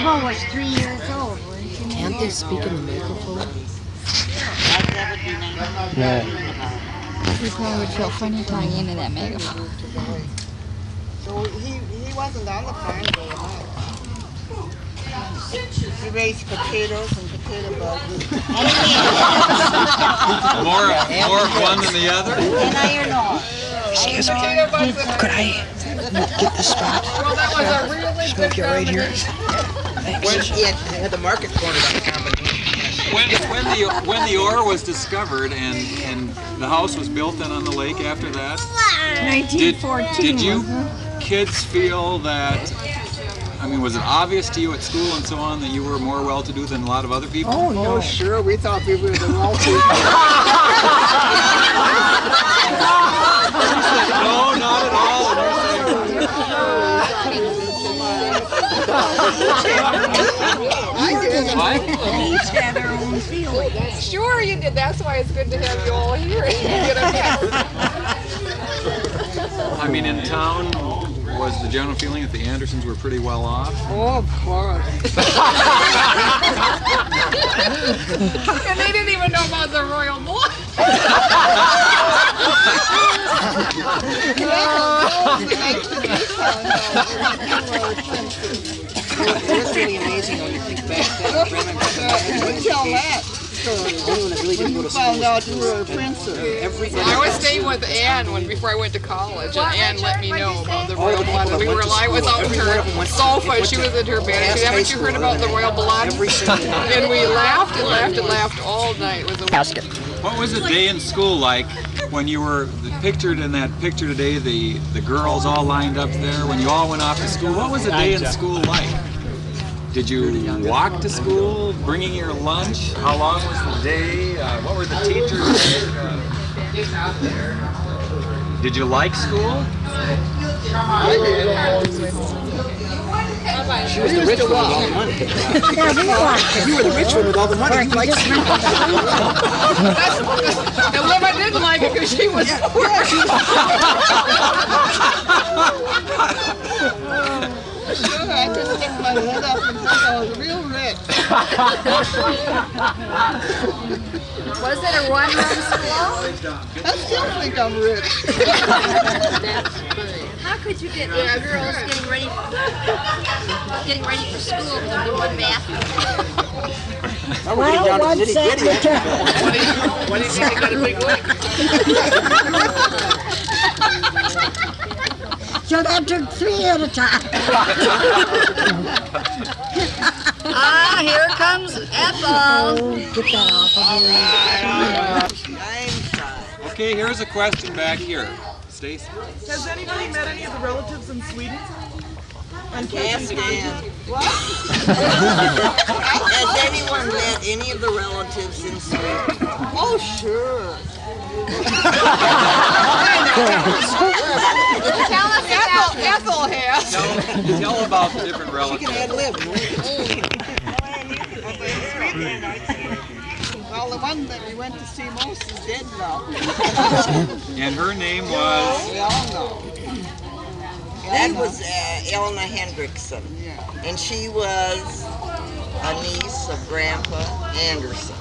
Grandma was 3 years old, wasn't she? Can't they speak in the microphone? That would be nice. No. You probably would feel funny talking into that megaphone. So he wasn't on the farm very much. He raised potatoes and potato bugs. More of one than the other? And iron ore. Excuse me, could I get this spot? Well, that was a really Smoke good it right here. combination. Thanks. He had the market cornered on the combination. When the ore was discovered and the house was built then on the lake after that, 1914. did you kids feel that, I mean, was it obvious to you at school and so on that you were more well-to-do than a lot of other people? Oh, no, sure. We thought we were the wealthy. No, not at all. Each had their own feelings. Sure you did. That's why it's good to have you all here. I mean, in town, was the general feeling that the Andersons were pretty well off? Oh, of course. And they didn't even know about the royal blood. It's really amazing when you think back then. Tell that story. Found out you were a princess. I was staying with Anne before I went to college, and Anne let me know about the royal blood. And we were I was out in her sofa, and she was in her bed. She said, haven't you heard about the royal blood? And we laughed and laughed and laughed all night. It was a Basket. What was a day in school like when you were pictured in that picture today, the girls all lined up there, when you all went off to school? What was a day in school like? Did you walk to school, bringing your lunch? How long was the day? What were the teachers? Did you like school? She was the rich one with all the money. You were the rich one with all the money. You liked school. And Lima didn't like it because she was poor. Sure, I just stick my head up and think I was real rich. Was it a one-room school? I still think I'm rich. How could you get eight girls getting ready for school with only one bathroom? Well, one secretary. What do you think they got a big lake? So that took 3 at a time. Ah, here comes Ethel. Get that off of you. Okay, here's a question back here. Stacy? Has anybody met any of the relatives in Sweden? Yes, Dan. What? Has anyone met any of the relatives in Sweden? Oh, sure. Tell us Ethel has. Tell about the different She relatives. can ad lib. Well, the one that we went to see most is dead now. And her name was? We all know. That was Elna Hendrickson. Yeah. And she was a niece of Grandpa Anderson.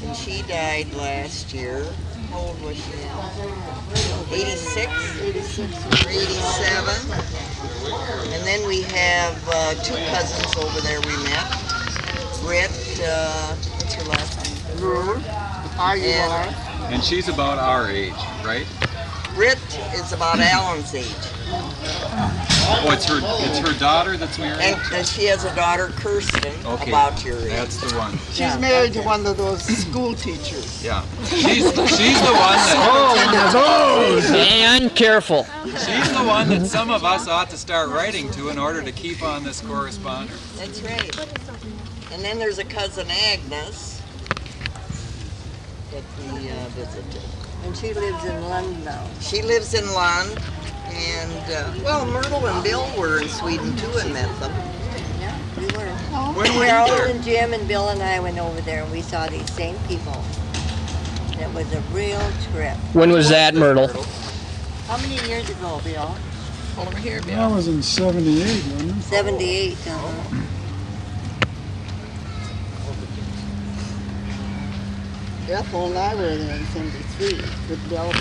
And she died last year. How old was she now? 86? 86 or 87. And then we have 2 cousins over there we met. Britt, what's her last name? Rude. R-U-R. And she's about our age, right? Britt is about Allen's age. Oh, it's her daughter that's married? And she has a daughter, Kirsten, Okay, about your age. that's the one. She's married to one of those school teachers. Yeah. She's the one that... Oh, man, careful. She's the one that some of us ought to start writing to in order to keep on this correspondence. That's right. And then there's a cousin, Agnes, that we visited. And she lives in London now. She lives in Lund, and, well, Myrtle and Bill were in Sweden too and met them. Yeah, we were. When were you Harold there? and Jim and Bill and I went over there and we saw these same people. It was a real trip. When was that, Myrtle? How many years ago, Bill? Hold over here, Bill. That was in 78, wasn't it? 78. Ethel and I were there in 73 with Bill.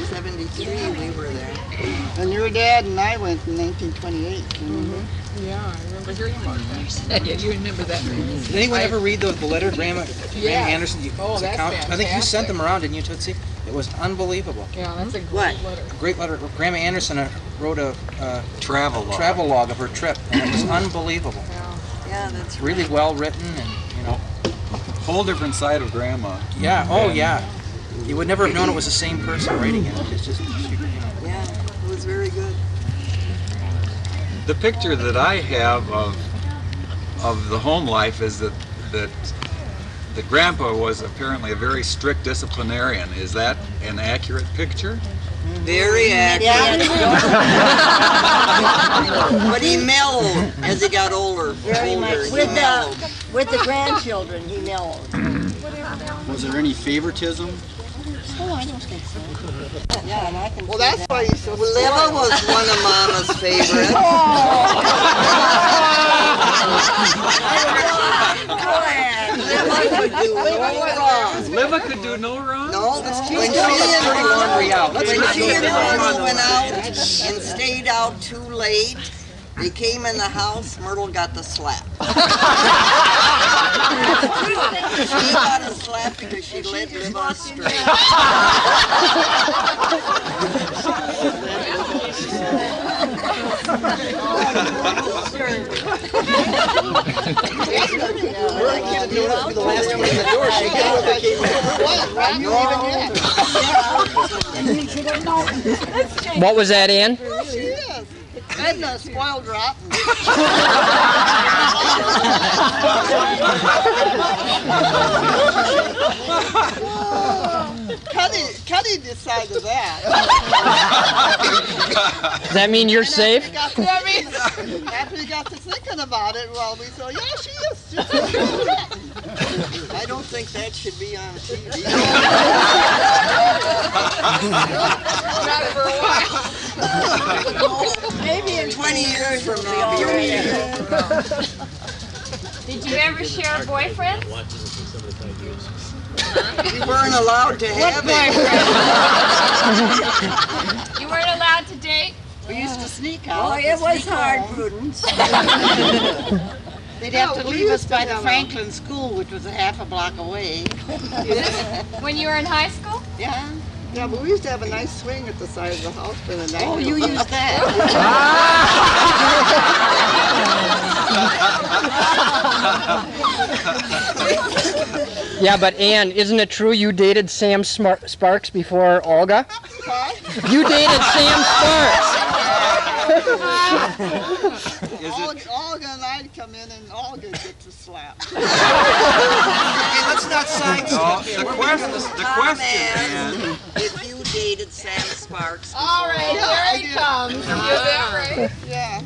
73, we were there. And your dad and I went in 1928. Yeah, I remember hearing about that. Yeah, you remember that. Did anyone ever read the letter Grandma Anderson? That's I think you sent them around, didn't you, Tootsie? It was unbelievable. Yeah, that's a great letter. A great letter. Grandma Anderson wrote a travel log of her trip, and it was unbelievable. Yeah, that's really well written, and you know, whole different side of Grandma. Yeah. Oh, yeah. You would never have known it was the same person writing it. It's just, yeah, it was very good. The picture that I have of the home life is that Grandpa was apparently a very strict disciplinarian. Is that an accurate picture? Very accurate. But he mellowed as he got older. Very much. With the grandchildren, he mellowed. Was there any favoritism? Oh, I don't think so. Yeah, and I can. Well, that's why he's so. Liva was one of Mama's favorites. Liva could do no wrong? No, when she and Myrtle went out and stayed out too late, they came in the house, Myrtle got the slap. She got a slap because she let Liva astray. the last one in the door. She came What was that, Ann? She is. And a spoiled rotten. Cuddy decided that. Does that mean you're safe? After we got to thinking about it, well, we said, yeah, she is. I don't think that should be on TV. Not for a while. Maybe in 20 years from now. Did you ever share a boyfriend? You weren't allowed to have it. You weren't allowed to date? We used to sneak out. Oh, it was hard, Prudence. They'd have to leave us by the Franklin School, which was a half a block away. When you were in high school? Yeah. Yeah, but we used to have a nice swing at the side of the house for the night. Oh, you used that. Yeah, but Ann, isn't it true you dated Sam Sparks before Olga? What? You dated Sam Sparks. Olga and I'd come in and Olga get to slap. Hey, let's not sidestep here. The question, Ann. If you dated Sam Sparks. All right, here he comes. Is that right? Yeah.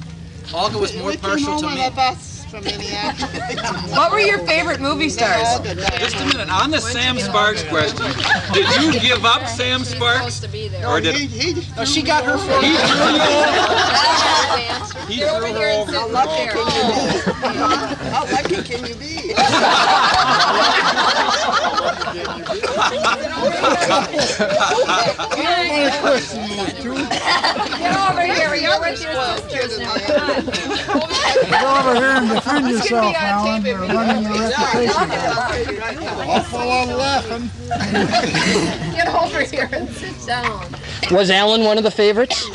Olga was more partial to me. On a bus from Minneapolis. What were your favorite movie stars? Just a minute. On the Sam Sparks question, did you give up Sam Sparks? Or did no, she got her for he threw her over? How lucky can you be? Get over here. You're with your sisters now. Go over here and defend yourself, Alan. You're running your reputation. Awful lot of laughing. Get over here and sit down. Was Alan one of the favorites?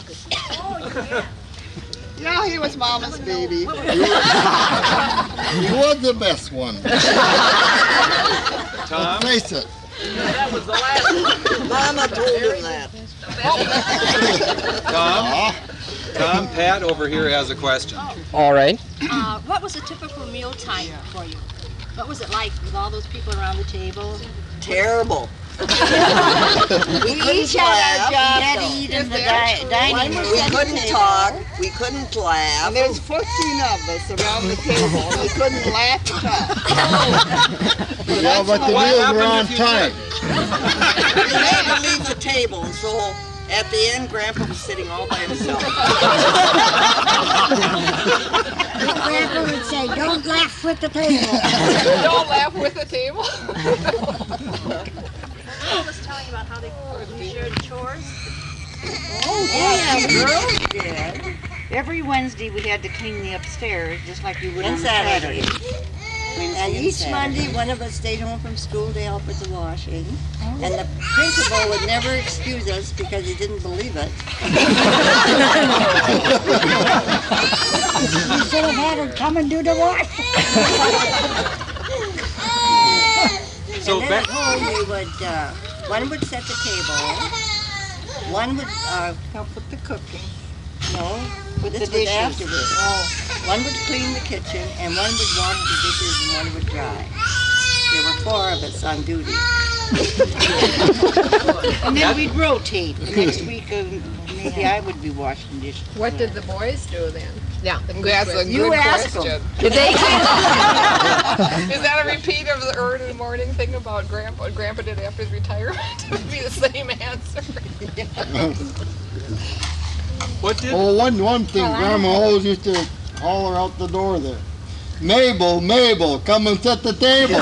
Yeah, he was Mama's baby. He was the best one. Tom? Face it. That was the last one. Mama told him that. Tom, Pat over here has a question. All right. What was a typical meal time for you? What was it like with all those people around the table? Terrible. We each had our job to eat in the dining room. We couldn't talk. We couldn't laugh. And there's 14 of us around the table, and we couldn't laugh or talk. Yeah, but the meals were on time. had to leave the table, so at the end, Grandpa was sitting all by himself. Grandpa would say, "Don't laugh with the table." Don't laugh with the table. I was telling you about how they shared chores. Oh, yeah, girls did. Every Wednesday we had to clean the upstairs, just like you would on Saturday. And each Monday, one of us stayed home from school to help with the washing. And the principal would never excuse us because he didn't believe it. We should have had her come and do the washing. So and then at home, we would, one would set the table, one would help with the cooking. No, this was afterwards. One would clean the kitchen, and one would wash the dishes, and one would dry. There were 4 of us on duty. And then we'd rotate. The next week, maybe I would be washing dishes. What did the boys do then? Yeah, That's a You good ask question. them. Did they? Is that a repeat of the early morning thing about Grandpa? What Grandpa did after his retirement? It would be the same answer. what did? Oh, one thing, Grandma always used to holler out the door there. Mabel, Mabel, come and set the table.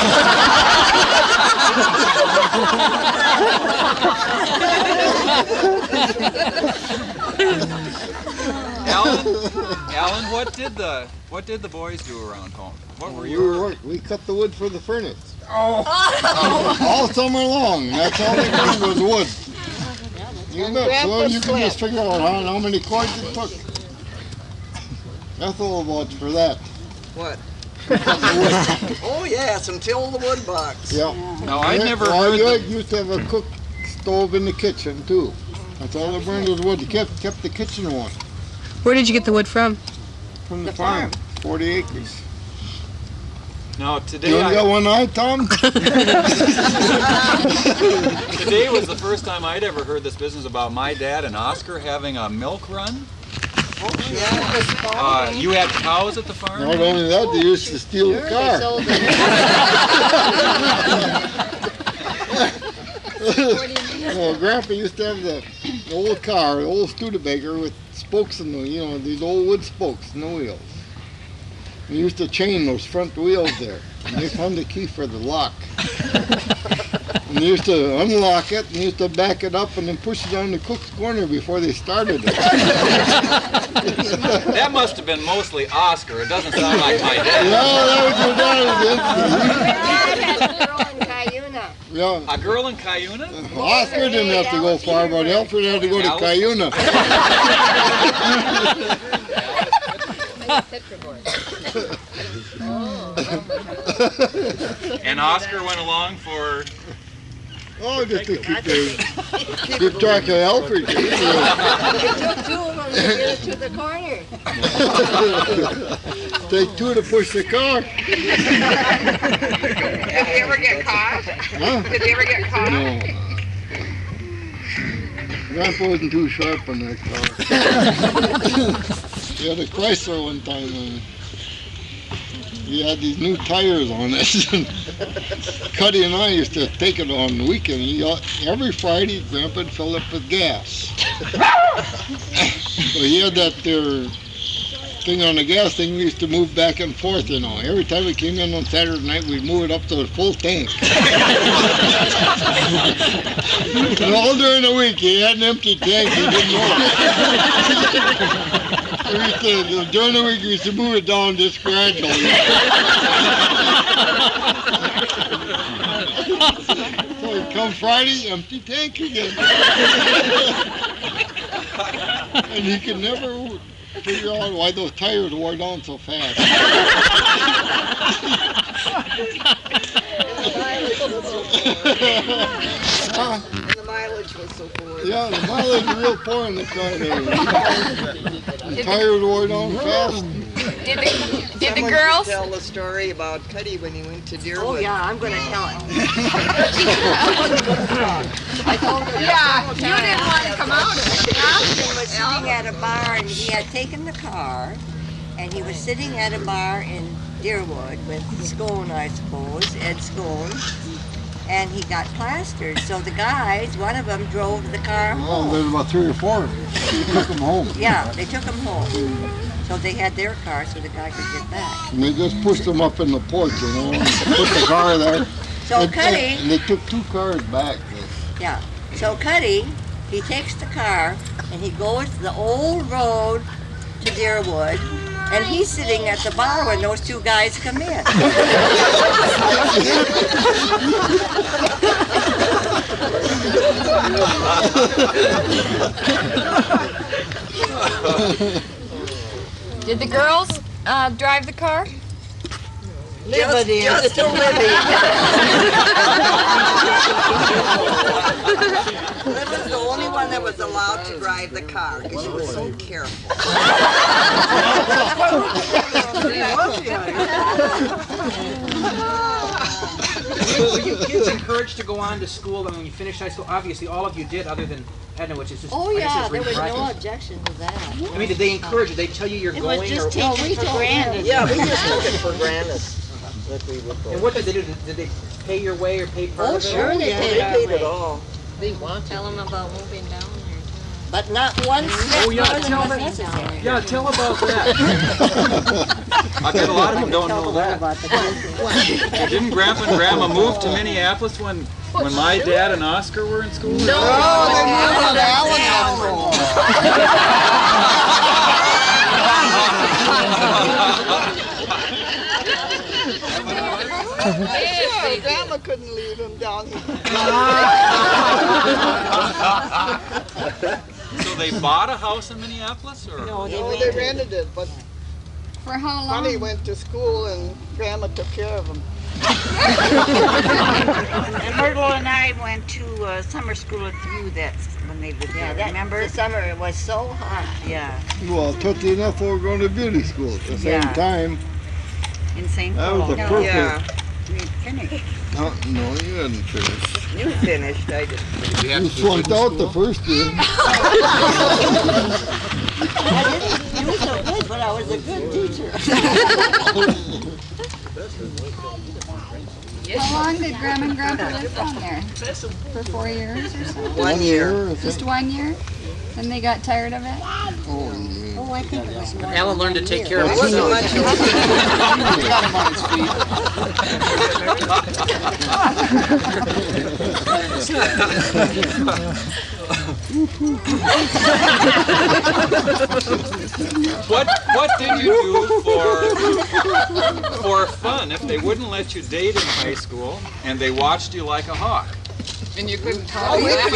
Alan, what did the boys do around home? What were you? We cut the wood for the furnace. All summer long. That's all they did was wood. You bet. So you can just figure out how many cords it took. That's all about for that. What? Oh yes, until the wood box. Yeah. No, I never heard. I used to have a cook stove in the kitchen too. That's all they burned was wood. Kept the kitchen warm. Where did you get the wood from? From the farm. 40 acres. No, today You only got one eye, Tom? Today was the first time I'd ever heard this business about my dad and Oscar having a milk run. Oh yeah. You had cows at the farm? Not only that, they used to steal the car. Well, Grandpa used to have the old car, the old Studebaker with spokes in the, these old wood spokes in the wheels. We used to chain those front wheels there. And they found the key for the lock. And they used to unlock it, and they used to back it up and then push it on the cook's corner before they started it. That must have been mostly Oscar. It doesn't sound like my dad. No, that was your dad. Dad had a girl in Cuyuna. Yeah. A girl in Cuyuna? Oscar didn't have to go far, but Alfred had to go to Cuyuna. And Oscar went along for... Oh, just to keep track of Alfred. It took 2 of them to get it to the corner. Take 2 to push the car. Did they ever get caught? Huh? Did they ever get caught? No. Grandpa wasn't too sharp on that car. He had a Chrysler one time, and he had these new tires on it. Cuddy and I used to take it on the weekend. Every Friday, Grandpa would fill up with gas. So he had that thing on the gas thing. We used to move back and forth, Every time we came in on Saturday night, we'd move it up to a full tank. And all during the week, he had an empty tank. He didn't know it. During the week, we used to move it down just gradually. So it'd come Friday, empty tank again. And he could never figure out why those tires wore down so fast. And the mileage was so poor. Yeah, the mileage was real poor in the car. The tires wore down fast. Did the girls tell the story about Cuddy when he went to Deerwood? Oh yeah, I'm going to tell it. I told her. Yeah, you didn't want to come out of it. Austin was sitting at a bar, and he had taken the car, and he was sitting at a bar in Deerwood with Scone, I suppose, Ed Scone. and he got plastered. So the guys, one of them drove the car Well, home. there's about 3 or 4 of them. They took them home. Yeah, they took him home. So they had their car so the guy could get back. And they just pushed them up in the porch, you know, and put the car there. So and, Cuddy, and they took 2 cars back. yeah. So Cuddy, he takes the car and he goes the old road to Deerwood, and he's sitting at the bar when those 2 guys come in. Did the girls drive the car? Just living. Liv was the only one that was allowed to drive the car because she was so careful. Were you kids encouraged to go on to school? I mean, when you finished high school, obviously all of you did, other than Edna, which is just. Oh I guess yeah, it's there was no reproductive. objection to that. I mean, did they encourage you? Did they tell you you're It going? was just or, taken for granted. Yeah, we just took it for granted that we would go. and what did they do? Did they pay your way or pay part Oh, of it? sure they Yeah, did. they paid it all. They want to. Tell them about moving down there. But not one step Oh, yeah, more than tell was them. necessary. Yeah, tell about that. I bet a lot of them don't know that. Didn't Grandpa and Grandma move to Minneapolis when my dad and Oscar were in school? No, they moved to Allen Yeah, Grandma couldn't leave him down here. So they bought a house in Minneapolis, or? No, they rented it, but For how long? Honey went to school and Grandma took care of him. And Myrtle and I went to summer school at U. That's when they lived there. Remember? The summer it was so hot. Yeah, Well, touchy enough, we were going to beauty school at the same Yeah. time. in St. That was Paul. a perfect. Yeah, We had finished. No, you hadn't finished. you finished. I didn't. You flunked out the first year. I didn't do so good, but I was a good teacher. How long did Grandma and Grandpa live down there? For 4 years or so? 1 year. I think. Just 1 year? Then they got tired of it? Oh, I think it was more. Alan learned to take care of It wasn't himself. much. Got him on his What did you do for fun if they wouldn't let you date in high school and they watched you like a hawk? And you couldn't talk. We didn't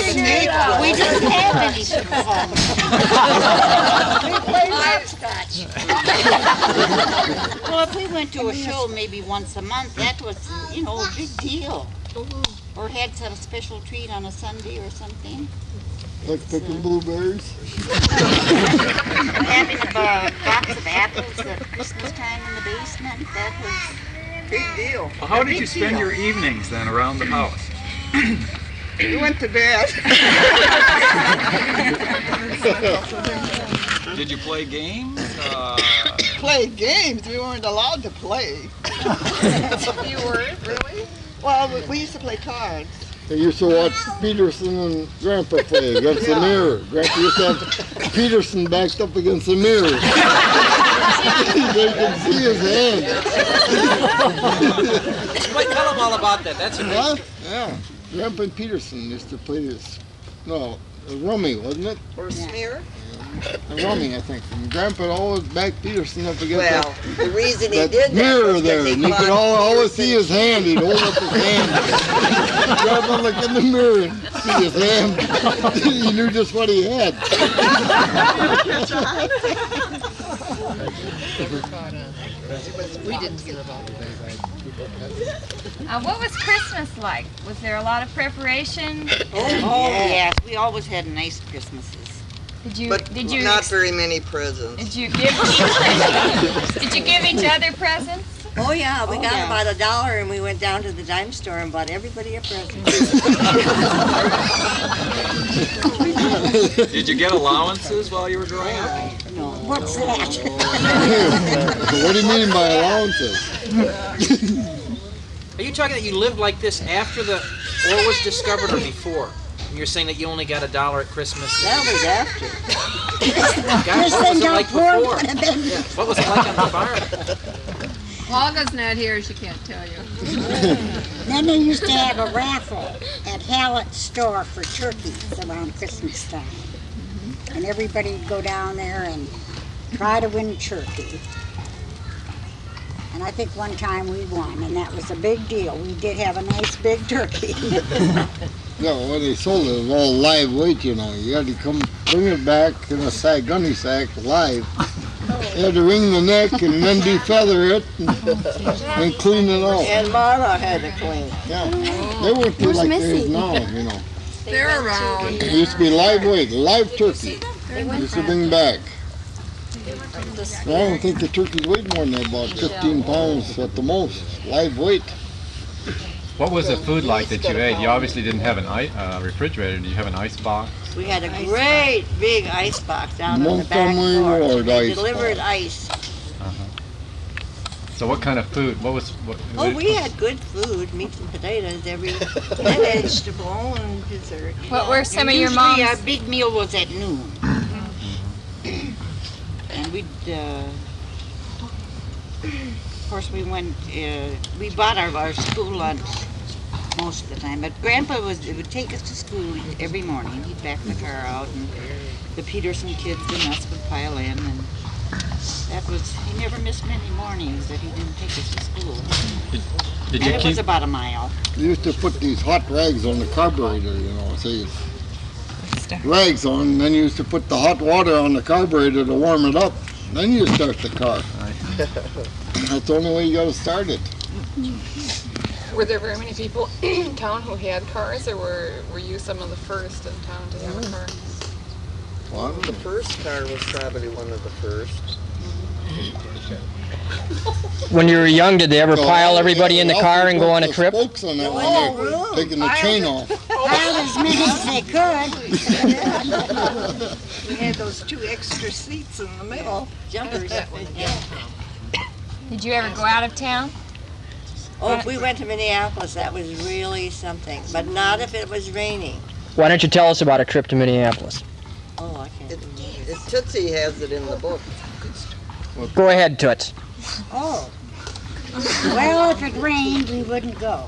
We didn't have any super fun. We played hopscotch. Well, if we went to a show maybe once a month, that was, a big deal. Or had some special treat on a Sunday or something. Like picking blueberries. Having a box of apples at Christmas time in the basement, that was Big deal. Well, how did you spend your evenings then around the house? We went to bed. Did you play games? Played games. We weren't allowed to play. You weren't, really? Well, we used to play cards. They used to watch Peterson and Grandpa play against the mirror. Grandpa used to have Peterson backed up against the mirror. They could see his hand. Wait, tell them all about that. That's amazing. Huh? Yeah. Grandpa and Peterson used to play this. No, rummy, wasn't it? Or smear. Rummy, I think. And Grandpa always backed Peterson up against Well, the reason he that did that mirror was there, because and he you could thought always see his hand. He'd hold up his hand. Grandpa look in the mirror and see his hand. He knew just what he had. We didn't hear about it. What was Christmas like? Was there a lot of preparation? Oh, yes. We always had nice Christmases. Did you But did you not very many presents. did you give did you give each other presents? Oh yeah, we got about $1 and we went down to the dime store and bought everybody a present. Did you get allowances while you were growing up? No. What's that? So what do you mean by allowances? Are you talking that you lived like this after the ore was discovered or before? And you're saying that you only got $1 at Christmas? That was after. Gosh, what was it like before? Yeah. What was it like on the farm? Olga's not here, she can't tell you. Then they used to have a raffle at Hallett's store for turkeys around Christmas time. And everybody would go down there and try to win a turkey. And I think one time we won, and that was a big deal. We did have a nice big turkey. Yeah, when they sold it was all live weight, you know. You had to come bring it back in a sack, gunny sack, live. You had to wring the neck and then defeather it and clean it off. And Mama had to clean. Yeah, they weren't too like theirs now, you know. They're around. It used to be live weight, live turkey. Used to bring back. I don't think the turkeys weighed more than about 15 pounds at the most, live weight. What was the food like that you ate? You obviously didn't have a refrigerator. Did you have an ice box? We had a great big ice box down on the back porch. They delivered ice. So what kind of food? What We had good food, meat and potatoes, every vegetable and dessert. What were some of your Usually mom's? our big meal was at noon. And we'd, of course we went, we bought our school lunch most of the time, but Grandpa would take us to school every morning. He'd back the car out and the Peterson kids and us would pile in, and he never missed many mornings that he didn't take us to school. Did and it was about a mile. You used to put these hot rags on the carburetor, you know, say rags on, and then you used to put the hot water on the carburetor to warm it up. Then you start the car. That's the only way you got to start it. Were there very many people in town who had cars, or were you some of the first in town to have a car? Well, the first car was probably one of the first. When you were young, did they ever pile everybody in the car and go on a trip? Spokes on that when they're taking the chain off. Piled as many as they could. We had those 2 extra seats in the middle. Jumpers. Did you ever go out of town? Oh, if we went to Minneapolis, that was really something. But not if it was raining. Why don't you tell us about a trip to Minneapolis? Oh, I can't. Tootsie has it in the book. Go ahead, Toots. Oh. Well, if it rained, we wouldn't go.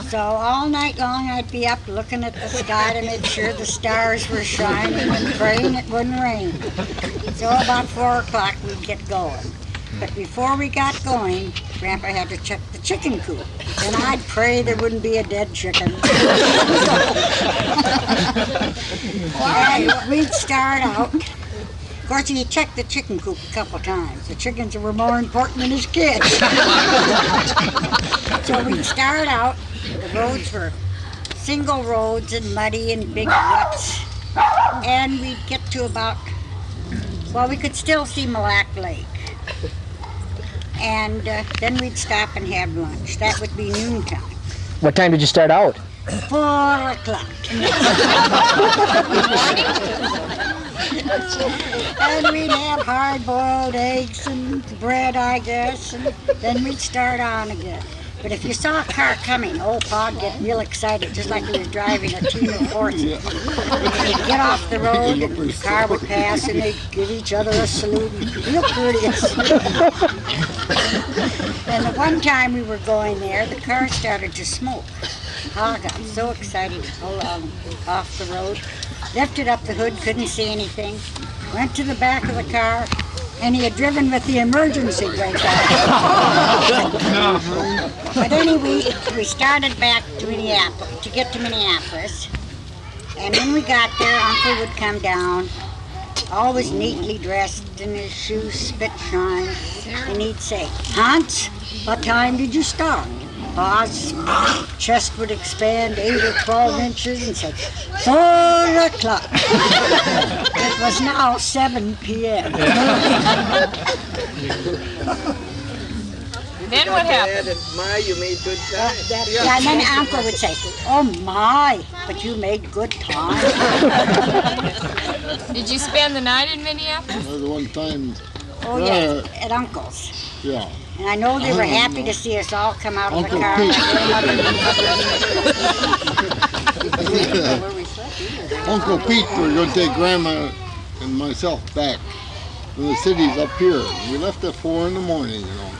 So all night long I'd be up looking at the sky to make sure the stars were shining and praying it wouldn't rain. So about 4 o'clock we'd get going. But before we got going, Grandpa had to check the chicken coop. And I'd pray there wouldn't be a dead chicken. And we'd start out. Of course, he checked the chicken coop a couple times. The chickens were more important than his kids. So we'd start out. The roads were single roads and muddy and big ruts. And we'd get to about, well, we could still see Mille Lacs Lake. And then we'd stop and have lunch. That would be noontime. What time did you start out? 4 o'clock. And we'd have hard-boiled eggs and bread, I guess, and then we'd start on again. But if you saw a car coming, old Pa'd get real excited, just like he was driving a team of horses. They'd get off the road, and the car would pass, and they'd give each other a salute, real courteous. And the one time we were going there, the car started to smoke. Pa got so excited to pull off the road, lifted up the hood, couldn't see anything, went to the back of the car, and he had driven with the emergency brake on. But anyway, we started back to Minneapolis, to get to Minneapolis. And when we got there, Uncle would come down, always neatly dressed in his shoes, spit shine, and he'd say, "Hans, what time did you start?" Pa's chest would expand 8 or 12 inches and say, 4 o'clock. It was now 7 p.m. Then what happened? My, you made good time. Yeah, and then Uncle would say, "Oh my, but you made good time." Did you spend the night in Minneapolis? One time. Oh yeah, at Uncle's. Yeah. And I know they were happy to see us all come out of the car. Uncle Pete, we're going to take Grandma and myself back from the cities up here. We left at 4 in the morning, you know.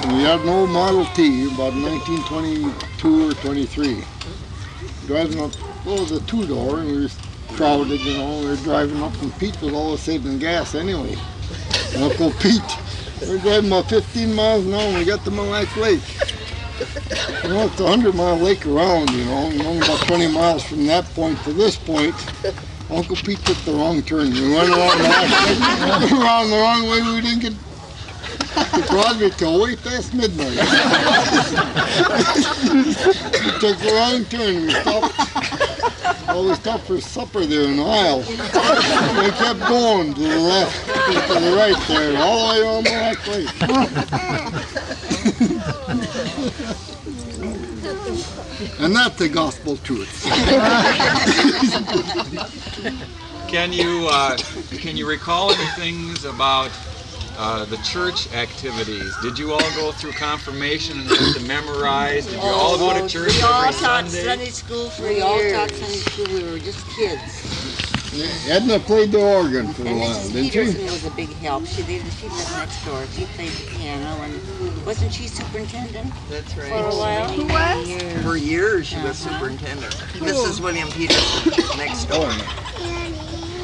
And we had an old Model T, about 1922 or 23. Driving up, the two-door, and we were crowded, you know. We were driving up, and Pete was always saving gas anyway. And Uncle Pete, we're driving about 15 miles an hour, and we got to Mille Lacs Lake. You know, it's a 100-mile lake around, you know, and only about 20 miles from that point to this point. Uncle Pete took the wrong turn. We went around the lake, around the wrong way. We didn't get to Crosby till way past midnight. We took the wrong turn. We stopped. Well, we stopped for supper there in the aisle. We kept going to the left, to the right there, all the way around the lake. And that's the gospel truth. Can you recall any things about the church activities? Did you all go through confirmation and have to memorize? Did you all go to church we all every taught Sunday? Sunday school for We years. all taught Sunday school. We were just kids. Edna played the organ for a And while, Mrs. didn't Peterson she? was a big help. She lived next door. She played the piano, and wasn't she superintendent That's right. for a while? Who was? For years, she was superintendent. Mrs. William Peterson, next door.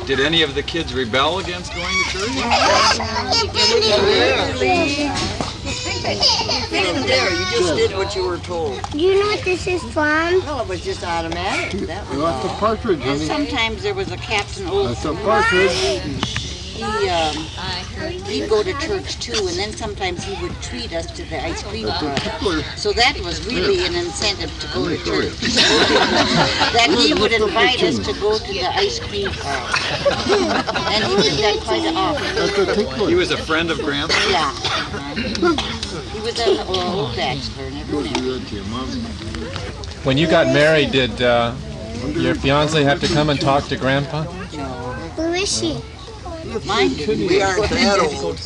Did any of the kids rebel against going to church? You didn't dare. You just did what you were told. Do you know what this is from? Well, it was just automatic. That was That's a partridge, And honey. sometimes there was a Captain Olson. That's a partridge. He'd go to church too, and then sometimes he would treat us to the ice cream That's a truck. tickler. So that was really an incentive to go to church. That he would invite us to go to the ice cream truck. And he did that quite often. That's a tickler. He was a friend of Grandpa? Yeah. He was an old bachelor, never married. When you got married, did your fiance have to come and talk to Grandpa? Who is she? Mine didn't. We aren't that old.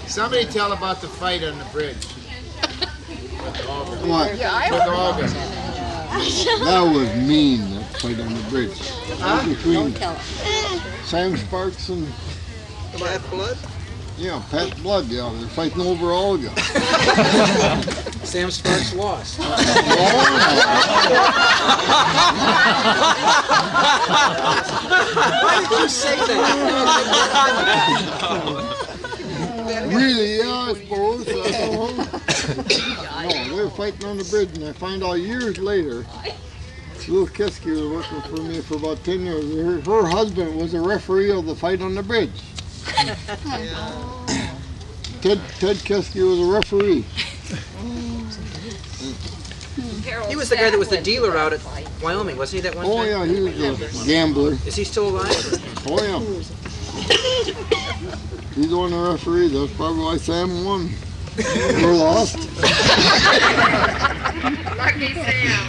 Somebody tell about the fight on the bridge. With Auburn. What? With Auburn. That was mean, that fight on the bridge. Huh? Between Sam Sparks and Pat Blood? Yeah, Pat Blood, yeah. They're fighting over Olga. Sam Sparks lost. Why did you say that? Really, yeah, I suppose. No, they were fighting on the bridge, and I find out years later, Lou Kiske was working for me for about 10 years. Her husband was a referee of the fight on the bridge. Ted Kiske was a referee. He was the guy that was the dealer out at Wyoming, wasn't he, that one time? Oh yeah, he was a gambler. Is he still alive? Oh yeah. He's the one the referee. That's probably why Sam won. We're lost. Lucky Sam.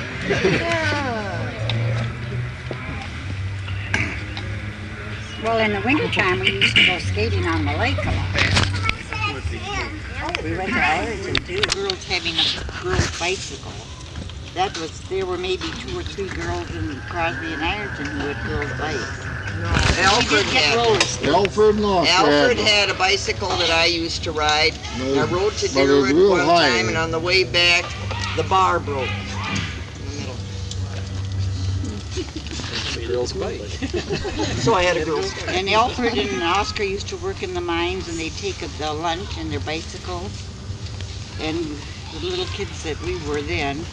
Well, in the wintertime, we used to go skating on the lake a lot. We went to Ireton too. Girls having a girls' bicycle. That was, there were maybe 2 or 3 girls in Crosby and Ireton who had girls' bikes. Alfred Alfred had a bicycle that I used to ride. I rode to but it was Deerwood real one high. time, and on the way back, the bar broke in the middle. Girl's bike. So I had a girl's bike. And Alfred and Oscar used to work in the mines, and they'd take a lunch in their bicycles. And the little kids that we were then,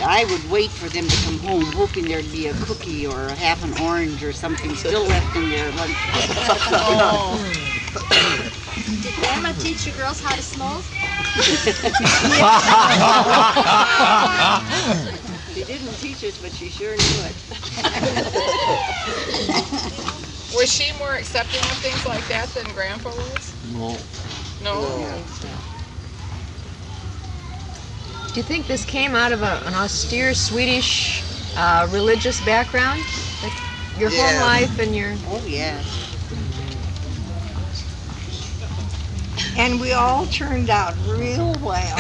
I would wait for them to come home, hoping there'd be a cookie or a half an orange or something still left in their lunch. Did Grandma teach you girls how to smoke? She didn't teach us, but she sure knew it. Was she more accepting of things like that than Grandpa was? No. No? Do you think this came out of an austere Swedish religious background? Your home life and your... Oh, yes. And we all turned out real well.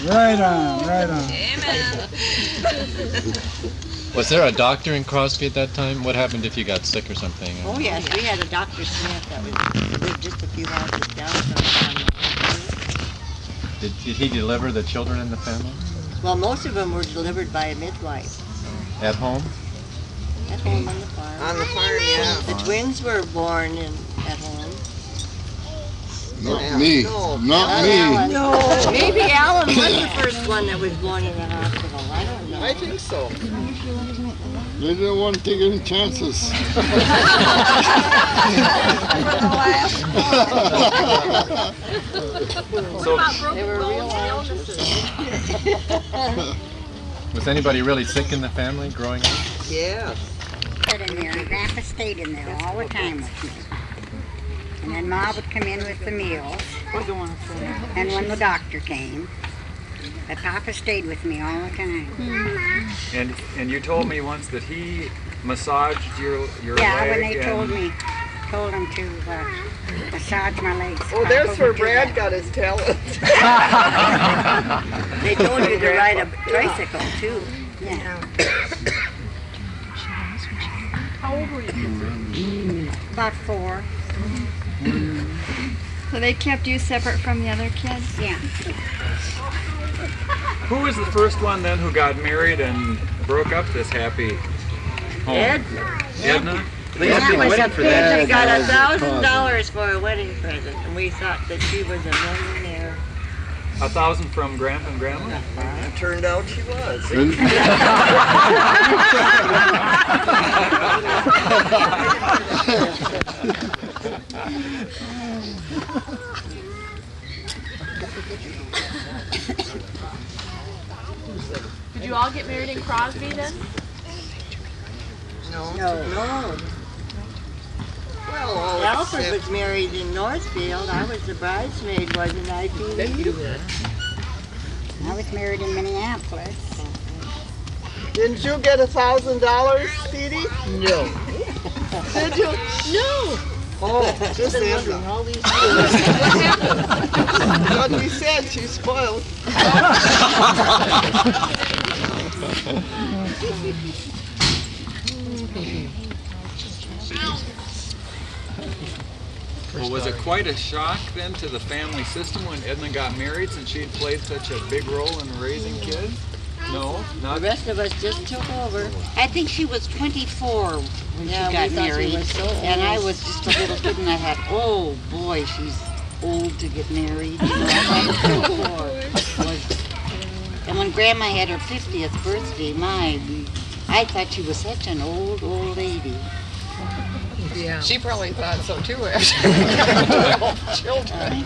Right on, right on. Amen. Was there a doctor in Crosby at that time? What happened if you got sick or something? Oh, yes, we had a Dr. Smith that lived just a few houses down from Did he deliver the children in the family? Well, most of them were delivered by a midwife. At home? At home on the farm. On the farm, yeah. The twins were born at home. Not me. No. Not me. Alan. No. Maybe Alan was the first one that was born in the hospital. I don't know. I think so. They didn't want to take any chances. So, They were real illnesses. Was anybody really sick in the family growing up? Yeah. In there, and Grandpa stayed in there all the time with me. And then Ma would come in with the meals. And when the doctor came, but Papa stayed with me all the time. and you told me once that he massaged your Yeah, leg. when they told him to massage my legs. Oh, there's where Brad got his talent. They told you to ride a tricycle, too. Yeah. How old were you? About 4. So they kept you separate from the other kids? Yeah. Who was the first one then who got married and broke up this happy home? Edna? They got $1,000 for a wedding present, and we thought that she was a millionaire. 1,000 from Grandpa and Grandma? It turned out she was. Did you all get married in Crosby then? No. Well, Alfred was married in Northfield. I was the bridesmaid, wasn't I, Petey? I was married in Minneapolis. Didn't you get $1,000, Petey? No. Did you? No. Oh, just answering all these years. What we said, she's spoiled. Well, was it quite a shock then to the family system when Edna got married, since she had played such a big role in raising kids? No, not. The rest of us just took over. I think she was 24 when Yeah, she got we thought she married. was so And I old. was just a little kid and I thought, oh boy, she's old to get married. You know, and when Grandma had her 50th birthday, I thought she was such an old lady. Yeah. She probably thought so too after she got 12 children.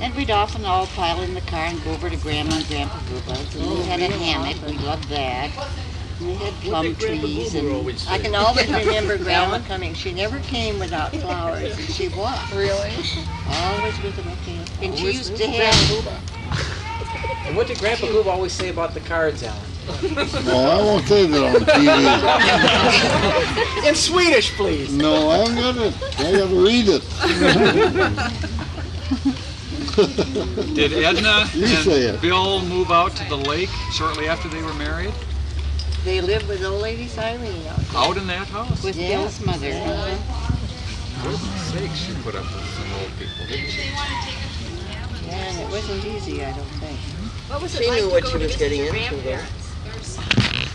And we'd often all pile in the car and go over to Grandma and Grandpa Guba's, and we had a hammock. We loved that. And we had plum trees, and I can always remember Grandma coming. She never came without flowers, and she walked. Really? Always with a bouquet. And she used to have. And what did Grandpa Goob always say about the cards, Alan? No, I won't say that on TV. In Swedish, please. No, I haven't got it. I got to read it. Did Edna You say and it. Bill move out to the lake shortly after they were married? They lived with old lady Cyrene out there. Out in that house? With Yeah. Bill's mother. Goodness sakes, she put up with some old people, didn't she? And it wasn't easy, I don't think. What was it She like knew to what go she to was visit getting your into, though. grandparents?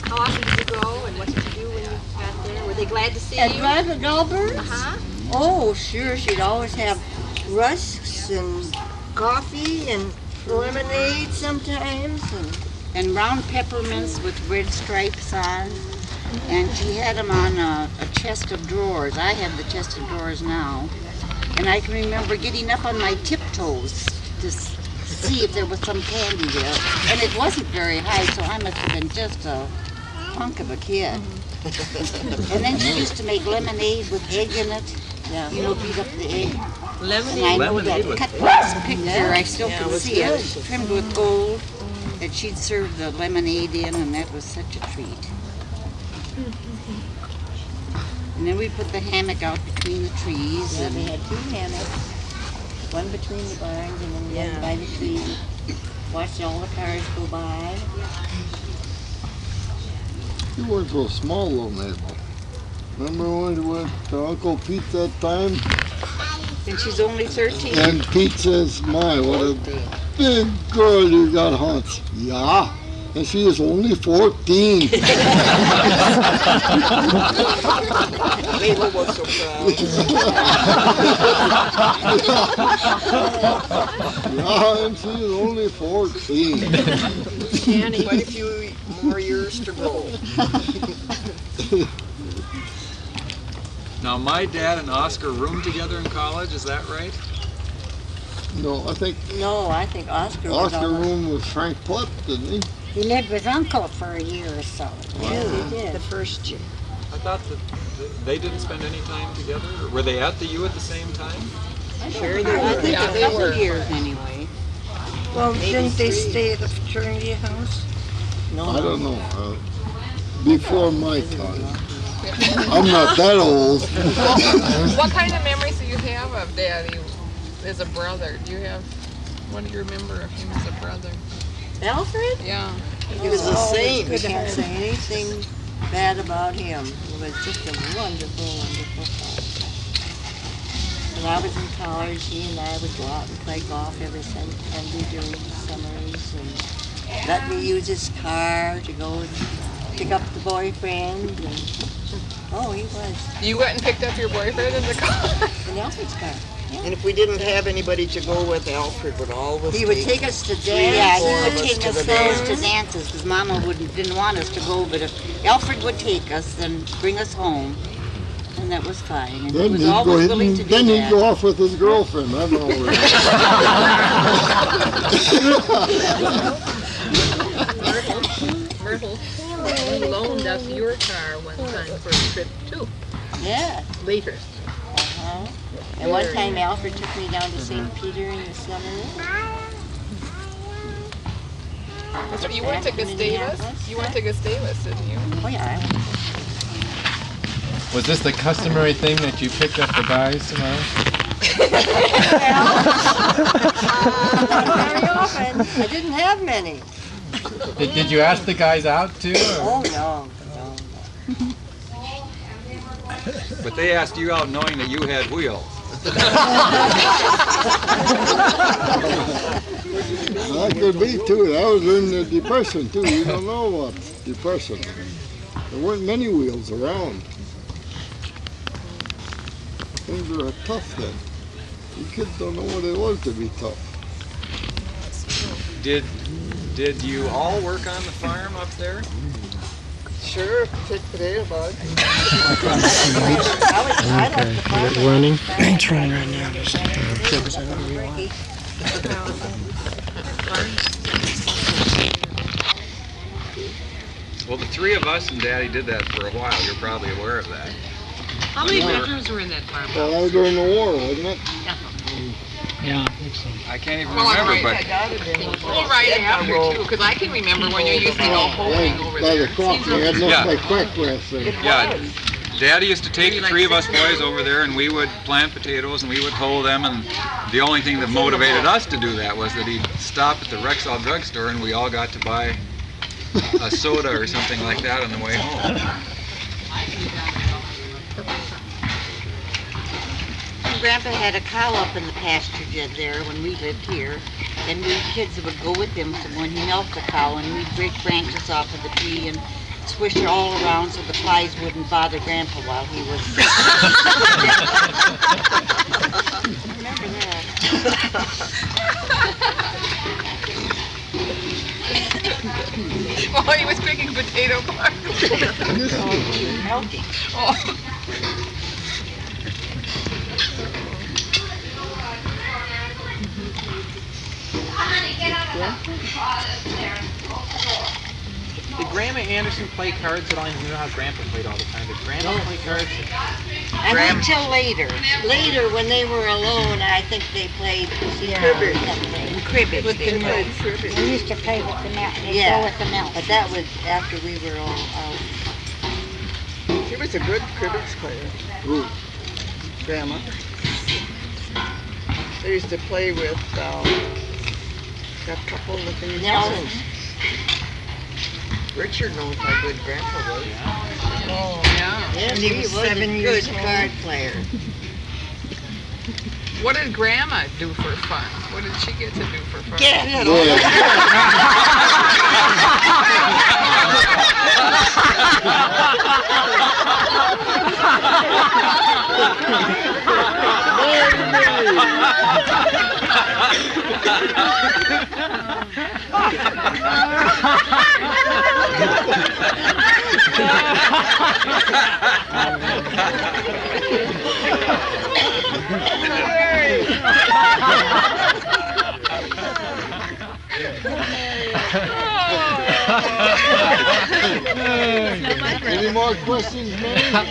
How often did you go, and what did you do when you got there? Were they glad to see At you? Private Gulbert? Uh-huh. Oh, sure. She'd always have rusks and coffee and lemonade sometimes. And round peppermints with red stripes on. And she had them on a chest of drawers. I have the chest of drawers now. And I can remember getting up on my tiptoes to see if there was some candy there. And it wasn't very high, so I must have been just a hunk of a kid. And then she used to make lemonade with egg in it. Yeah. You know, beat up the egg. Lemonade? And I know Lemonade that with cut egg. glass picture, I still Yeah, can it was see good. it, trimmed with gold. that she'd serve the lemonade in, and that was such a treat. And then we put the hammock out between the trees. Yeah, And we had 2 hammocks. One between the barns and then one by the tree. Watched all the cars go by. You weren't so small, little Mabel. Remember when we went to Uncle Pete's that time? And she's only 13. And Pete says, my, what a big girl you got, Hans. Yeah. And she is only 14. Mabel was so proud. Yeah, and she is only 14. Quite a few more years to go. Now, my dad and Oscar roomed together in college, is that right? No, I think Oscar was Oscar room was Frank Plutt, didn't he? He lived with Uncle for a year or so. Yes, he did. The first year. I thought that they didn't spend any time together. Or were they at the U at the same time? Sure they were. I think a couple years anyway. Well, Maybe didn't they 3. stay at the fraternity house? No, I don't know. Before my time. I'm not that old. What kind of memories do you have of Daddy as a brother? Do you have, what do you remember of him as a brother? Alfred? Yeah. He was the same. You can't say anything bad about him. He was just a wonderful, wonderful fellow. When I was in college, he and I would go out and play golf every Sunday during the summers, and let me use his car to go and pick up the boyfriend. And, oh, he was. You went and picked up your boyfriend in the car? In Alfred's car. And if we didn't have anybody to go with, Alfred would always He would take us to dance. Yeah, he would us take to us the girls dance. to dances because Mama didn't want us to go, but if Alfred would take us, then bring us home, and that was fine. And he Then was he'd always go, willing to do then he'd that. go off with his girlfriend. I know. Myrtle loaned us your car one time for a trip too. Yeah. Later. Uh-huh. And one time Alfred took me down to St. Peter in the summer. So you went to Gustavus? You went to Gustavus, didn't you? Oh yeah. Was this the customary thing that you picked up the guys tomorrow? Not very often. I didn't have many. Did you ask the guys out too? Oh no. But they asked you out knowing that you had wheels. That could be too. That was in the Depression too. You don't know what Depression. There weren't many wheels around. Things were tough then. You kids don't know what it was to be tough. Did you all work on the farm up there? Sure, pick potato bugs. Good running. It's running right now. Well, the 3 of us and Daddy did that for a while. You're probably aware of that. How many bedrooms were in that farm? Well, that was during the war, wasn't it? Yeah. I can't even Well, I'm remember, right. but Well, right after too, because I can remember when you used to go hoeing over By the there. crop, they had no Yeah. like crack grass there. yeah, Daddy used to take the 3 of us boys over there, and we would plant potatoes, and we would hoe them, and the only thing that motivated us to do that was that he'd stop at the Rexall drugstore, and we all got to buy a soda or something like that on the way home. Grandpa had a cow up in the pasture there when we lived here, and we kids would go with him when he milked the cow, and we'd break branches off of the tree and swish it all around so the flies wouldn't bother Grandpa while he was. Remember that? While he was picking potato bugs. Melting. Oh. Did Grandma Anderson play cards at all? You know how Grandpa played all the time. Did Grandma play cards? Until later. Later, when they were alone, I think they played cribbage. Cribbage. With the milk. We used to play with the milk. Yeah, Go with the milk. but that was after we were all out. She was a good cribbage player. Ooh. Grandma. They used to play with that couple with the Nelson. Richard knows how good Grandpa was. Oh, Yeah. Yes, he was 7 a years good old. card player. What did Grandma do for fun? What did she get to do for fun? Any more questions, man?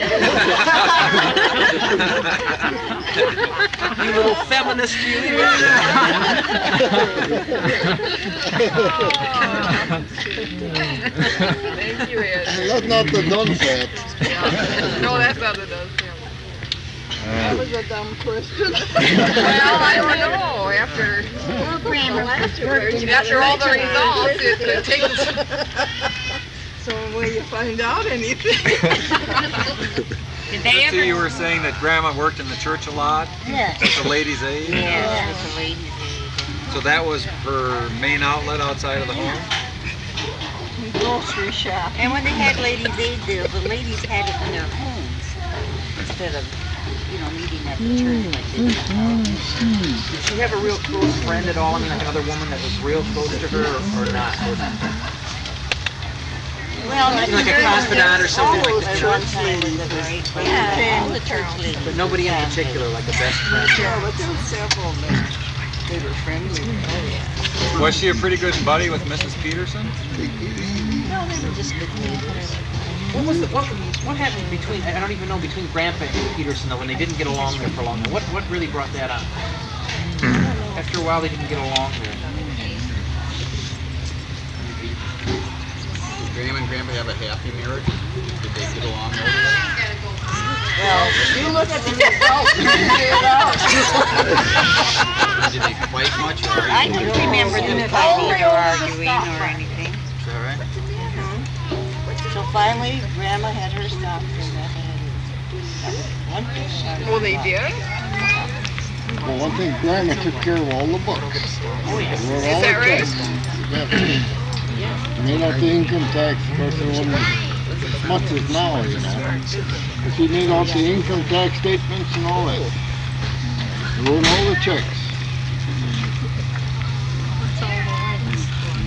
You little feminist, you. Thank you, Ed. That's not the done set. No, that's not the done. That was a dumb question. Well, I don't know. After all the results, it takes. So will you find out anything? Did they So ever? you were saying that Grandma worked in the church a lot? Yes. At the ladies' aid? Yes, that's a lady. So that was her main outlet outside of the home? Grocery shop. And when they had ladies' aid there, the ladies had it in their homes instead of, meeting at the church like they did. Did she have a real close friend at all? I mean, like another woman that was real close to her, or not? Well, Like a confidant or something like the at church? one time was the right. Yeah, all the church ladies. But nobody in particular, like a best friend. Yeah, but there were several that they were friendly. Oh, yeah. Was she a pretty good buddy with Mrs. Peterson? No, they were just good neighbors. What happened between, I don't even know, between Grandpa and Peterson though, when they didn't get along there for a long time? What really brought that on? After a while they didn't get along there. Did Grandma and Grandpa have a happy marriage? Did they get along over Well, you look at the results, you figure it out. Did they fight much? Or I don't remember them fighting or arguing or anything. Is that right? So finally, Grandma had her stop and Grandpa had his. One thing. Well, they did? Well, one thing, Grandma took care of all the books. Oh, yes. Wrote Is all that the right? checks. Yeah. Made out the income tax, of course, there wasn't as much as now, But she made out the income tax statements and all that. Wrote all the checks.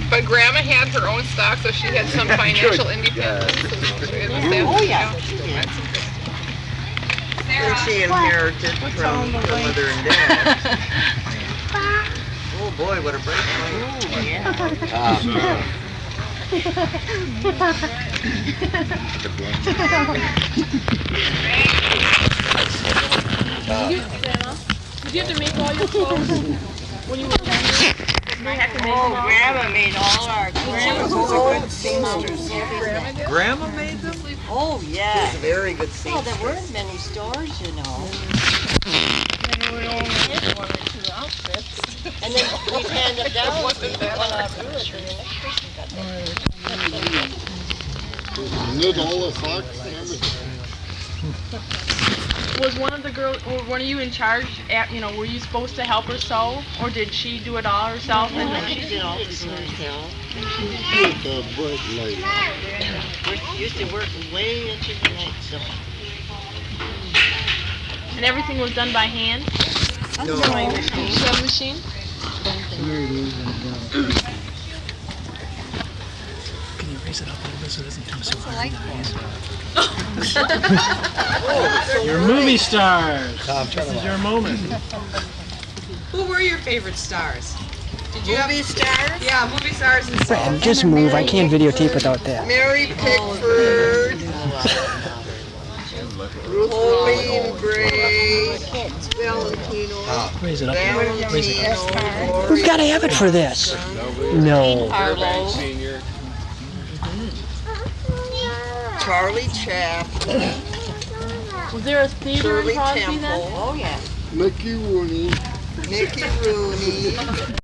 But Grandma had her own stock, so she had some financial independence. Oh, yeah. And she inherited from her mother and dad. Oh boy, what a break. Oh, yeah. Did you have to make all your clothes when you were younger? Oh, Grandma made all our clothes. Grandma made them? Oh, yeah. She's a very good Well, seamstress. there weren't many stores, you know. They would only have one or two outfits. And then we'd hand them down. One after the other. Knit all the socks and everything. Was one of the girls, or one of you in charge at, were you supposed to help her sew? Or did she do it all herself? No, she did all this herself. With the bright light. We used to work way into the night, so. And everything was done by hand? No. Sewing machine? Here it is. Can you raise it up a little bit so it doesn't come so hard? Your movie stars. This is your moment. Who were your favorite stars? Did you Movie stars? Yeah, movie stars and stuff. Brad, just move. I can't videotape without that. Mary Pickford. Pauline Gray, Valentino, Raise it up. Valentino, Raise it up. We've got to have it for this. No. Charlie Chaplin, Was there a theater in Shirley Crosby Temple, then? oh yeah, Mickey Rooney. Mickey Rooney,